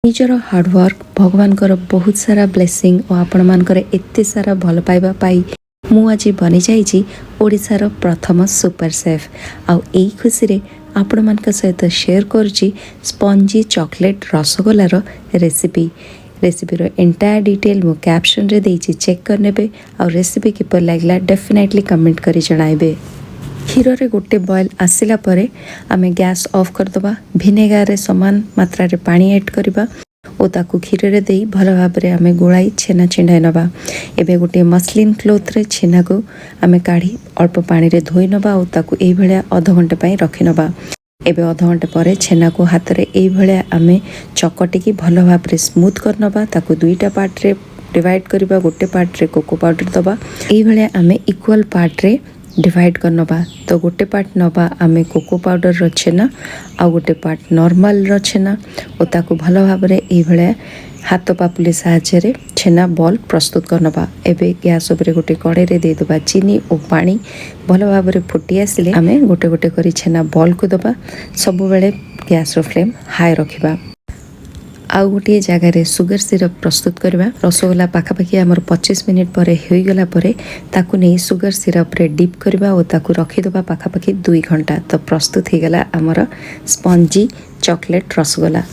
निजर हार्डवर्क भगवान बहुत सारा ब्लेसिंग और आपण मानकर एते सारा भल पाइबा पाई मु आज बनी जाइए ओडिशार प्रथम सुपर सेफ आउ एई खुशी रे आपण मानक सहित शेयर करुच्ची स्पंजी चॉकलेट रसगोलार रेसिपीर एंटायर डिटेल मु कैप्शन रे देइछि चेक करनेबे और रेसिपी किपर लागला डेफिनेटली कमेंट करी जणाइबे। क्षीर रे गोटे बॉयल आसिला परे आमे गैस ऑफ करदबा विनेगार रे समान मात्रा रे पानी ऐड करबा ओ ताकू क्षीर रे देई भल भाव रे आमे गोलाई छेना छिंडाई नबा। एबे गोटे मसलिन क्लोथ रे छेना को आमे काढ़ी अल्प पानी रे धोई नबा और ताकू एई भलिया आधा घंटा पई रखि नबा। एबे आधा घंटा परे छेना को हाथ रे एई भलिया आमे चकटी की भल भाव रे स्मूथ कर नबा। ताकू दुईटा पार्ट रे डिवाइड करबा। गोटे पार्ट रे कोको पाउडर दबा। एई भलिया आमे इक्वल पार्ट रे डिवाइड कर नबा। तो गोटे पार्ट नबा आमे कोको पाउडर रो छेना आ गोटे पार्ट नॉर्मल रो छेना ओ ताकू भल भाव रे एई भलिया हाथ पापुली साहाय्य रे छेना बॉल प्रस्तुत कर नबा। एबे गैस ऊपर गोटे कड़े रे दे दबा चीनी और पानी भल भाव रे फुटी आसिले आमे गोटे गोटे करी छेना बॉल को दबा। सबु बेले गैस रो फ्लेम हाई रखिबा। आउ गोटे जगार सुगर सिरप प्रस्तुत करवा। रसगोला पाखापाखि आमर 25 मिनिट पर होईगला परे ताकू नहीं सुगर सिरप रे डिप करवा और ताकू रखिदबा पाखापाखि 2 घंटा। तो प्रस्तुत हो गला आमर स्पंजी चॉकलेट रसगोला।